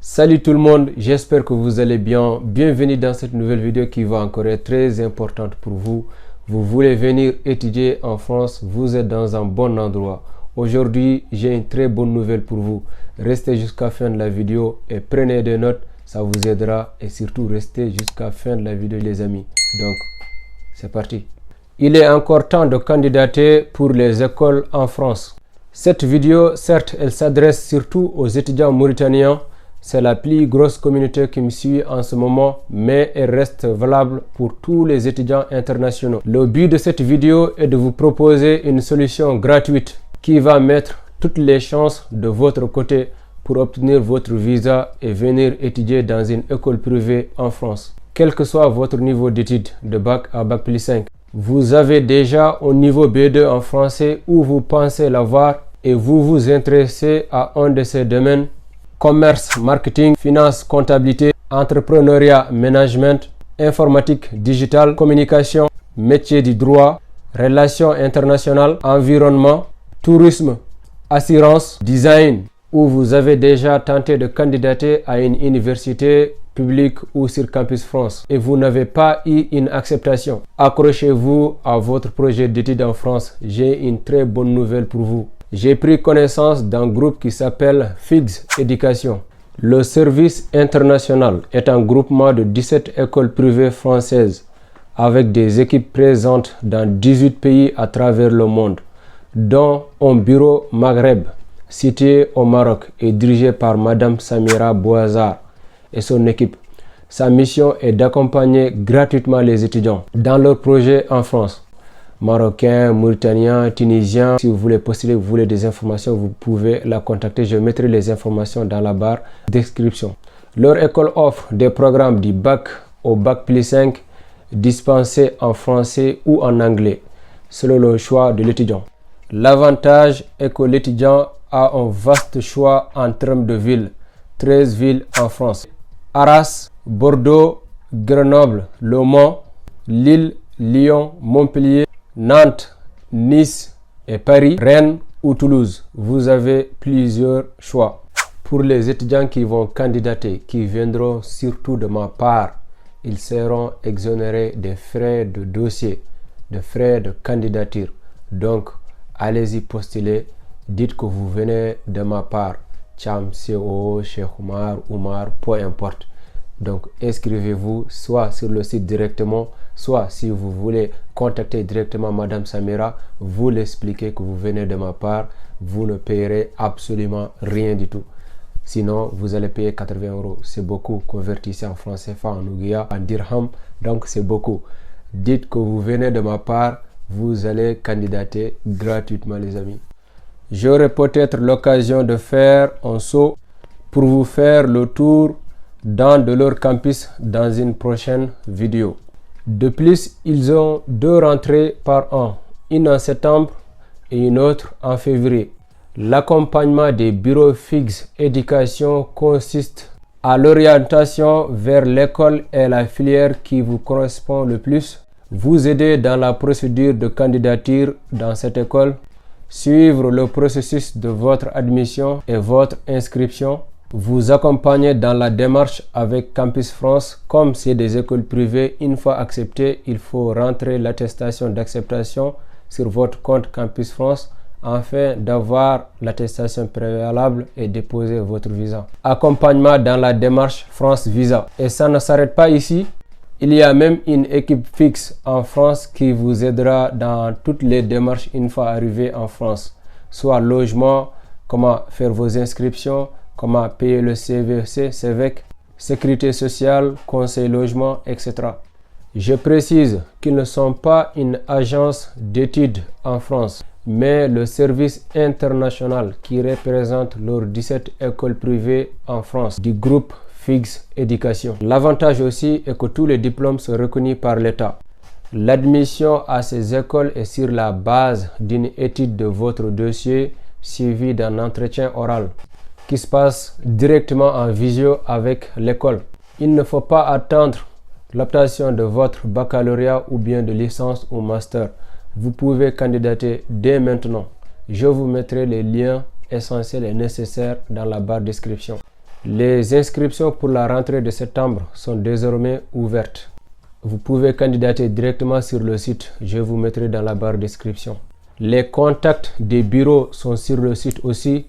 Salut tout le monde, j'espère que vous allez bien. Bienvenue dans cette nouvelle vidéo qui va encore être très importante pour vous. Vous voulez venir étudier en France, vous êtes dans un bon endroit. Aujourd'hui, j'ai une très bonne nouvelle pour vous. Restez jusqu'à la fin de la vidéo et prenez des notes, ça vous aidera. Et surtout, restez jusqu'à la fin de la vidéo les amis. Donc, c'est parti. Il est encore temps de candidater pour les écoles en France. Cette vidéo, certes, elle s'adresse surtout aux étudiants mauritaniens. C'est la plus grosse communauté qui me suit en ce moment, mais elle reste valable pour tous les étudiants internationaux. Le but de cette vidéo est de vous proposer une solution gratuite qui va mettre toutes les chances de votre côté pour obtenir votre visa et venir étudier dans une école privée en France. Quel que soit votre niveau d'études de bac à bac plus 5, vous avez déjà au niveau B2 en français ou vous pensez l'avoir et vous vous intéressez à un de ces domaines: commerce, marketing, finance, comptabilité, entrepreneuriat, management, informatique, digital, communication, métier du droit, relations internationales, environnement, tourisme, assurance, design, ou vous avez déjà tenté de candidater à une université publique ou sur Campus France et vous n'avez pas eu une acceptation. Accrochez-vous à votre projet d'études en France. J'ai une très bonne nouvelle pour vous. J'ai pris connaissance d'un groupe qui s'appelle FIGS Éducation. Le service international est un groupement de 17 écoles privées françaises avec des équipes présentes dans 18 pays à travers le monde, dont un bureau Maghreb situé au Maroc et dirigé par Madame Samira Bouazar et son équipe. Sa mission est d'accompagner gratuitement les étudiants dans leurs projets en France. Marocains, Mauritaniens, Tunisiens. Si vous voulez postuler, vous voulez des informations, vous pouvez la contacter. Je mettrai les informations dans la barre description. Leur école offre des programmes du bac au bac plus 5 dispensés en français ou en anglais, selon le choix de l'étudiant. L'avantage est que l'étudiant a un vaste choix en termes de villes. 13 villes en France: Arras, Bordeaux, Grenoble, Le Mans, Lille, Lyon, Montpellier, Nantes, Nice et Paris, Rennes ou Toulouse. Vous avez plusieurs choix. Pour les étudiants qui vont candidater, qui viendront surtout de ma part, ils seront exonérés des frais de dossier, des frais de candidature. Donc, allez-y postuler. Dites que vous venez de ma part. Cham, CO, Cheikh Oumar, peu importe. Donc, inscrivez-vous soit sur le site directement, soit si vous voulez contacter directement Madame Samira, vous l'expliquez que vous venez de ma part, vous ne payerez absolument rien du tout. Sinon, vous allez payer 80 €. C'est beaucoup. Convertissez en francs CFA, en Ouguiya, en dirham. Donc, c'est beaucoup. Dites que vous venez de ma part, vous allez candidater gratuitement, les amis. J'aurai peut-être l'occasion de faire un saut pour vous faire le tour dans de leur campus dans une prochaine vidéo. De plus, ils ont 2 rentrées par an, une en septembre et une autre en février. L'accompagnement des bureaux FIGS Éducation consiste à l'orientation vers l'école et la filière qui vous correspond le plus, vous aider dans la procédure de candidature dans cette école, suivre le processus de votre admission et votre inscription, vous accompagner dans la démarche avec Campus France. Comme c'est des écoles privées, une fois acceptées, il faut rentrer l'attestation d'acceptation sur votre compte Campus France afin d'avoir l'attestation préalable et déposer votre visa. Accompagnement dans la démarche France Visa. Et ça ne s'arrête pas ici. Il y a même une équipe fixe en France qui vous aidera dans toutes les démarches une fois arrivé en France, soit logement, comment faire vos inscriptions, comment payer le CVC, CVEC, sécurité sociale, conseil logement, etc. Je précise qu'ils ne sont pas une agence d'études en France, mais le service international qui représente leurs 17 écoles privées en France du groupe FIGS Éducation. L'avantage aussi est que tous les diplômes sont reconnus par l'État. L'admission à ces écoles est sur la base d'une étude de votre dossier suivie d'un entretien oral qui se passe directement en visio avec l'école. Il ne faut pas attendre l'obtention de votre baccalauréat ou bien de licence ou master. Vous pouvez candidater dès maintenant. Je vous mettrai les liens essentiels et nécessaires dans la barre description. Les inscriptions pour la rentrée de septembre sont désormais ouvertes. Vous pouvez candidater directement sur le site, je vous mettrai dans la barre de description. Les contacts des bureaux sont sur le site aussi.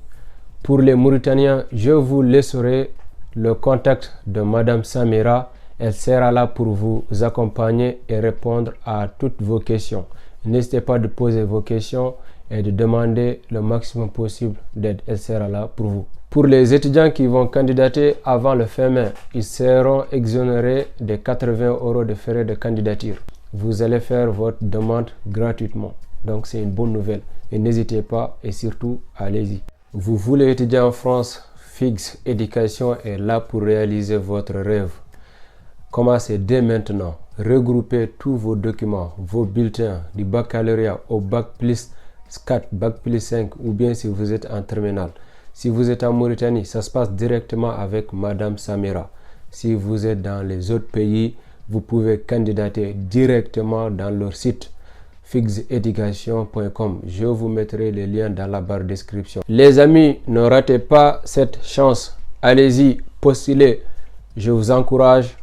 Pour les Mauritaniens, je vous laisserai le contact de Madame Samira. Elle sera là pour vous accompagner et répondre à toutes vos questions. N'hésitez pas de poser vos questions et de demander le maximum possible d'aide. Elle sera là pour vous. Pour les étudiants qui vont candidater avant le fin mai, ils seront exonérés de 80 € de frais de candidature. Vous allez faire votre demande gratuitement. Donc c'est une bonne nouvelle. Et n'hésitez pas et surtout, allez-y. Vous voulez étudier en France, FIGS Éducation est là pour réaliser votre rêve. Commencez dès maintenant. Regroupez tous vos documents, vos bulletins du baccalauréat au bac plus 4, bac plus 5 ou bien si vous êtes en terminale. Si vous êtes en Mauritanie, ça se passe directement avec Madame Samira. Si vous êtes dans les autres pays, vous pouvez candidater directement dans leur site figseducation.com. Je vous mettrai les liens dans la barre de description. Les amis, ne ratez pas cette chance. Allez-y, postulez. Je vous encourage.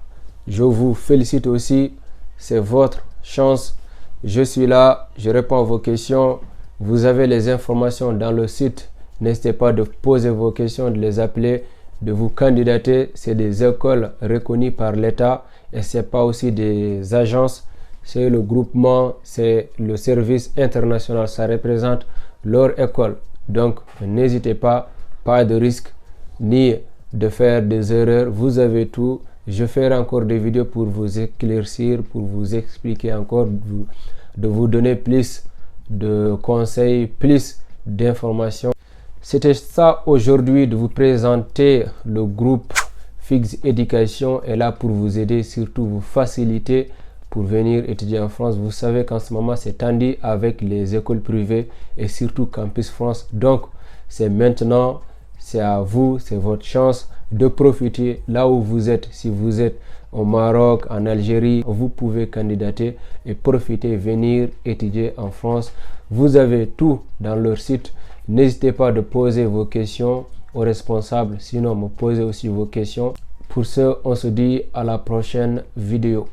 Je vous félicite aussi. C'est votre chance. Je suis là. Je réponds à vos questions. Vous avez les informations dans le site. N'hésitez pas de poser vos questions, de les appeler, de vous candidater. C'est des écoles reconnues par l'État et ce n'est pas aussi des agences. C'est le groupement, c'est le service international. Ça représente leur école. Donc, n'hésitez pas de risque ni de faire des erreurs. Vous avez tout. Je ferai encore des vidéos pour vous éclaircir, pour vous expliquer encore, de vous donner plus de conseils, plus d'informations. C'était ça aujourd'hui, de vous présenter le groupe FIGS Éducation est là pour vous aider, surtout vous faciliter pour venir étudier en France. Vous savez qu'en ce moment c'est tendu avec les écoles privées et surtout Campus France. Donc c'est maintenant, c'est à vous, c'est votre chance de profiter là où vous êtes. Si vous êtes au Maroc, en Algérie, vous pouvez candidater et profiter, venir étudier en France. Vous avez tout dans leur site. N'hésitez pas de poser vos questions aux responsables, sinon me posez aussi vos questions. Pour ce, on se dit à la prochaine vidéo.